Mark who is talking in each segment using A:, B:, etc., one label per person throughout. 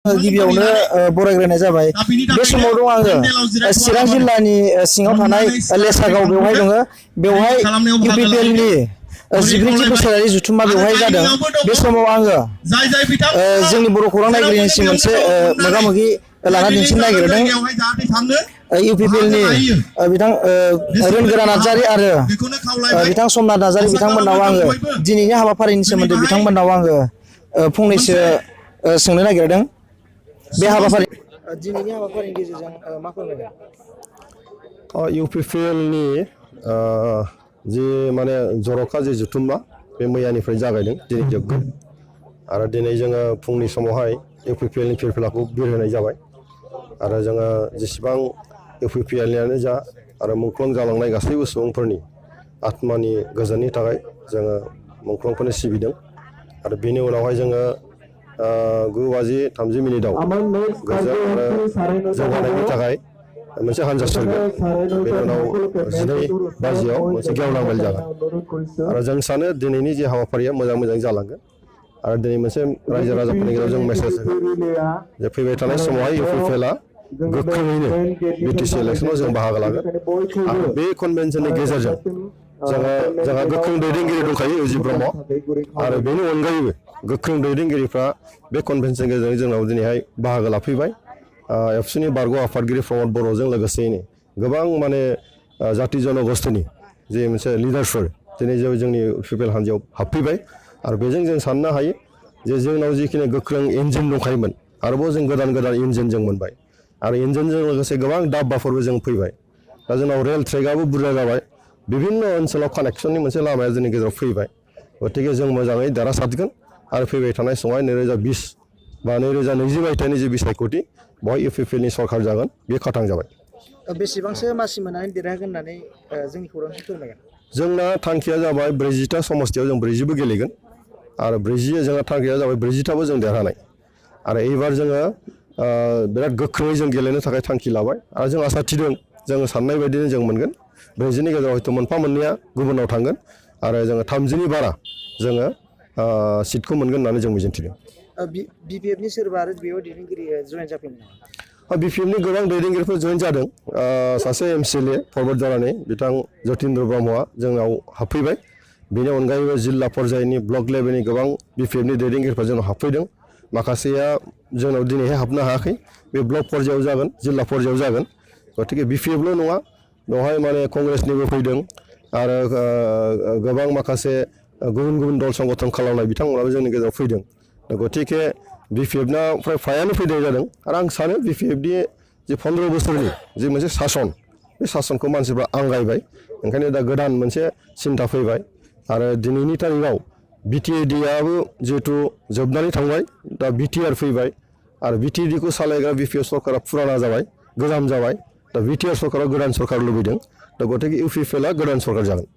A: गिबियावनो बरायग्रोनाय जाबाय बे समाव दं आङो चिरां जिल्लानि सिङाव थानाय लेसागाव बेवहाय दङ बेवहाय इउपिपिएलनि 14थि बोसोरारि जुथुमा बेवहाय जादों बे समाव आङो जोंनि बर' खौरां नायगिरिनिसिम मोनसे मोगा-मोगि लाना दिन्थिनो नागिरदों इउपिपिएलनि बिथां रोनगोरा नार्जारि आरो बिथां समनाथ नार्जारि बिथांमोननाव आङो दिनैनि हाबाफारिनि सोमोन्दै बिथांमोननाव आङो फंनैसो सोंनो नागिरदों बे हाबाफारि दिनैनि हाबाफारिनि गेजेरजों मा फोरमायगोन
B: इउपिपिएलनि जि माने जर'खा जि जुथुमा बे मैयानिफ्राय जागायदों दिनै जोबगोन आरो दिनै जोङो फुंनि समावहाय इउपिपिएलनि फिरफिलाखौ बिरहोनाय जाबाय आरो जोङो जेसेबां इउपिपिएलनियानो जा आरो मुंख्लं जालांनाय गासैबो सुबुंफोरनि आत्मानि गोजोननि थाखाय जोङो मुंख्लंफोरनो सिबिदों आरो बेनि उनावहाय जोङो 9:30 मिनिटाव गोजोन आरो जौगानायनि थाखाय मोनसे हानजा सोरगोन बेनि उनाव 12 बाजियाव मोनसे गेवलां मेल जागोन आरो जों सानो दिनैनि जे हाबाफारिया मोजां जालांगोन आरो दिनै मोनसे रायजो राजाफोरनि गेजेराव जों मेसेज होगोन जे फैबाय थानाय समावहाय इउपिपिएलआ गोख्रोङैनो बिटिसि इलेक्सनाव जों बाहागो लागोन आरो बे कनभेनसननि गेजेरजों जोंहा गोख्रों दैदेनगिरि दंखायो इउजि ब्रह्म आरो बेनि अनगायैबो गोख्रों दैदेनगिरिफ्रा बे कनभेनसननि गेजेरजों जोंनाव दिनैहाय बाहागो लाफैबाय एबसुनि बारग' आफादगिरि प्रमद बर'जों लोगोसेयैनो गोबां माने जाति जनगोष्ठीनि जे मोनसे लिडारफोर दिनै जोंनि इउपिपिएल हान्जायाव हाबफैबाय आरो बेजों जों साननो हायो जे जोंनाव जिखिनि गोख्रों इन्जिन दंखायोमोन आरोबाव जों गोदान इन्जिन जों मोनबाय आरो इन्जिनजों लोगोसे गोबां दाब्बाफोरबो जों फैबाय दा जोंनाव रेल ट्रेकआबो बुरजा जाबाय बिभिन्न ओनसोलाव कानेक्सननि मोनसे लामाया जोंनि गेजेराव फैबाय गतिके जों मोजाङै देरहासारगोन आरो फैबाय थानाय समावहाय 2020 बा 2020 मायथाइनि जे बिसायख'थि बेवहाय इउपिपिएलनि सरकार जागोन बेयो खाथां जाबाय
A: बेसेबांसो मासि मोननानै देरहागोन होननानै जोंनि खौरांखौ फोरमायगोन
B: जोंना थांखिया जाबाय 40टा समस्तियाव जों 40बो गेलेगोन आरो 40 जोंना थांखिया जाबाय 40टाबो जों देरहानाय आरो एबार जोङो बिराद गोख्रोङै जों गेलेनो थाखाय थांखि लाबाय आरो जों आसा थिदों जों साननाय बायदिनो जों मोनगोन 40नि गेजेराव हयथ' मोनफा मोननैया गुबुनाव थांगोन आरो जोङो 30नि बारा जोङो सिटखौ मोनगोन होननानै जों मिजिंथिदों
A: बिपिएफनि सोरबा आरो बेयाव दैदेनगिरि जयेन जाफैनाय
B: बिपिएफनि गोबां दैदेनगिरिफोर जयेन जादों सासे एमसिएलए फरवार्ड जानानै बिथां जतिन्द्र ब्रह्मआ जोंनाव हाबफैबाय बेनि अनगायैबो जिल्ला पर्यायनि ब्लक लेभेलनि गोबां बिपिएफनि दैदेनगिरिफोर जोंनाव हाबफैदों माखासेया जोंनाव दिनैहाय हाबनो हायाखै बे ब्लक पर्यायाव जागोन जिल्ला पर्यायाव जागोन गतिके बिपिएफल' नङा बेवहाय माने कंग्रेसनिबो फैदों आरो गोबां माखासे गुबुन दल संगठन खालामनाय बिथांमोनाबो जोंनि गेजेराव फैदों गतिके बिपिएफना फ्रायानो फैनाय जादों आरो आं सानो बिपिएफनि जे 15 बोसोरनि जे मोनसे सासन बे सासनखौ मानसिफ्रा आंगायबाय ओंखायनो दा गोदान मोनसे सिन्था फैबाय आरो दिनैनि तारिखआव बिटिएडिआबो जिहेतु जोबनानै थांबाय दा बिटिआर फैबाय आरो बिटिएडिखौ सालायग्रा बिपिएफ सरकारा फुराना जाबाय गोजाम जाबाय दा बिटिआर सरकारा गोदान सरकार लुबैदों दा गतिके इउपिपिएलआ गोदान सरकार जागोन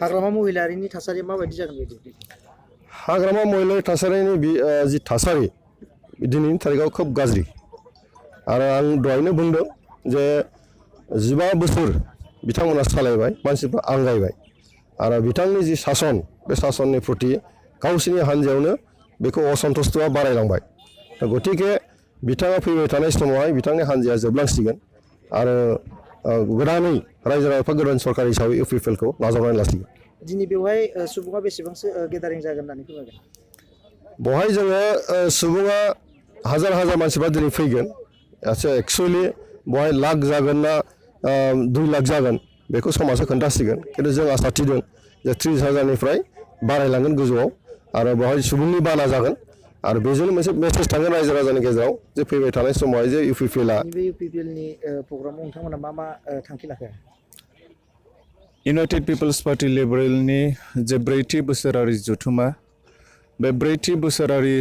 A: हाग्रामा महिलारिनि थासारिया माबायदि जागोन बायदि
B: हाग्रामा महिलारि थासारिनि जि थासारि दिनैनि तारिखआव खोब गाज्रि आरो आं दहायनो बुंदों जे 15 बोसोर बिथांमोना सालायबाय मानसिफ्रा आंगायबाय आरो बिथांनि जि सासन बे सासननि प्रति गावसिनि हान्जायावनो बेखौ असन्तुष्टआ बारायलांबाय दा गतिके बिथाङा फैबाय थानाय समावहाय बिथांनि हान्जाया जोबलांसिगोन आरो गोदानै रायजो राजाफ्रा गोदान सरकार हिसाबै इउपिपिएलखौ नाजावनानै लासिगोन
A: दिनै बेवहाय सुबुङा बेसेबांसो गेदारिं जागोन होननानै फोरमायगोन
B: बेवहाय जोङो सुबुङा हाजार मानसिफ्रा दिनै फैगोन एक्सुवेलि बेवहाय लाख जागोन ना 2 लाख जागोन बेखौ समाजआ खोन्थासिगोन खिन्थु जों आसा थिदों जे 30,000निफ्राय बारायलांगोन गोजौआव आरो बेवहाय सुबुंनि बाना जागोन आरो बेजोंनो मोनसे मेसेज थांगोन रायजो राजानि गेजेराव जे फैबाय थानाय समावहाय जे
A: इउपिपिएलनि प्रग्रामाव नोंथांमोना मा थांखि लाखो
C: इउनाइटेड पिपल्स पार्टी लिबारेलनि जे 4थि बोसोरारि जुथुमा बे 4थि बोसोरारि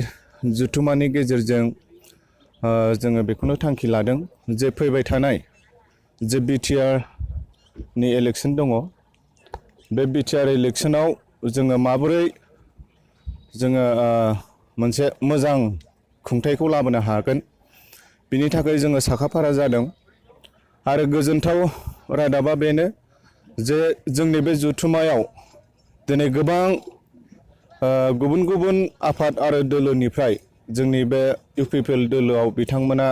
C: जुथुमानि गेजेरजों जोङो बेखौनो थांखि लादों जे फैबाय थानाय जे बिटिआरनि इलेक्सन दङ बे बिटिआर इलेक्सनाव जोङो माबोरै जोङो मोनसे मोजां खुंथायखौ लाबोनो हागोन बिनि थाखाय जोङो साखाफारा जादों आरो गोजोनथाव रादाबा बेनो जे जोंनि बे जुथुमायाव दिनै गोबां गुबुन आफाद आरो दोलोनिफ्राय जोंनि बे UPPL दोलोआव बिथांमोना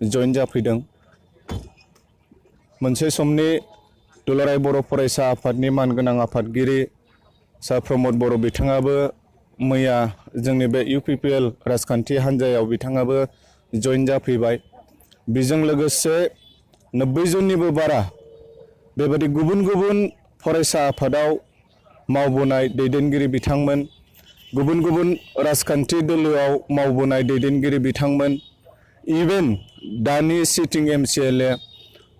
C: जइन जाफैदों। मोनसे समनि दुलाराय बर' फरायसा आफादनि मानगोनां आफादगिरि सा प्रमद बर' बिथाङाबो मैया जोंनि बे UPPL राजखान्थि हान्जायाव बिथाङाबो जइन जाफैबाय। बेजों लोगोसे 90 जननिबो बारा बेबादि गुबुन गुबुन फरायसा आफादाव मावबोनाय दैदेनगिरि बिथांमोन, गुबुन गुबुन राजखान्थि दोलोआव मावबोनाय दैदेनगिरि बिथांमोन, इभेन दानि सिटिं MCLA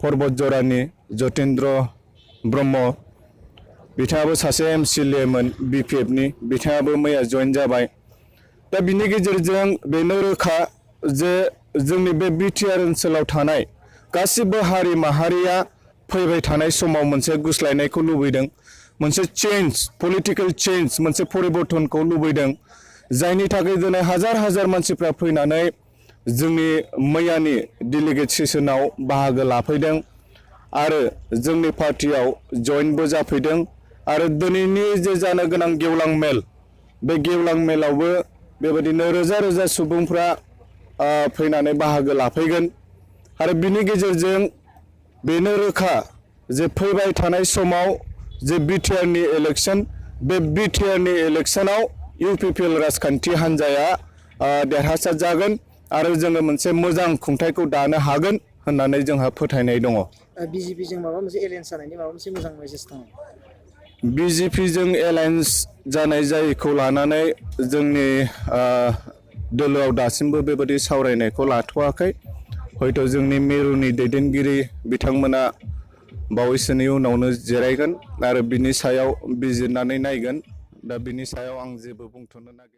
C: पर्बत जरानि जतेन्द्र ब्रह्म बिथाङाबो सासे MCLA मोन BPFनि, बिथाङाबो मैया जइन जाबाय। दा बिनि गेजेरजों बेनो रोखा जे जोंनि बे BTR ओनसोलाव थानाय गासिबो हारि माहारिया फैबाय थानाय समाव मोनसे गुस्लायनायखौ लुबैदों, मोनसे चेन्ज, पलिटिकेल चेन्ज, मोनसे परिबर्तनखौ लुबैदों, जायनि थाखाय दिनै हाजार हाजार मानसिफ्रा फैनानै जोंनि मैयानि डेलिगेट सेसनाव बाहागो लाफैदों आरो जोंनि पार्टियाव जइनबो जाफैदों। आरो दिनैनि जे जानो गोनां गेवलां मेल, बे गेवलां मेलावबो बेबायदिनो रोजा रोजा सुबुंफ्रा फैनानै बाहागो लाफैगोन। आरो बिनि गेजेरजों बेनो रोखा जे फैबाय थानाय समाव जे BTRनि इलेक्शन, बे BTRनि इलेक्शनाव UPPL राजखान्थि हान्जाया देरहासार जागोन आरो जोङो मोनसे मोजां खुंथायखौ दानो हागोन होननानै जोंहा फोथायनाय दङ।
A: BJPजों माबा मोनसे एलायन्स जानायनि माबा मोनसे मोजां मेसेज दङ?
C: BJPजों एलायन्स जानाय जायैखौ लानानै जोंनि दोलोआव दासिमबो बेबायदि सावरायनायखौ लाथ'वाखै। हयथ' जोंनि मिरुनि दैदेनगिरि बिथांमोना बावैसोनि उनावनो जिरायगोन आरो बिनि सायाव बिजिरनानै नायगोन। दा बिनि सायाव आं जेबो बुंथ'नो नागिरा।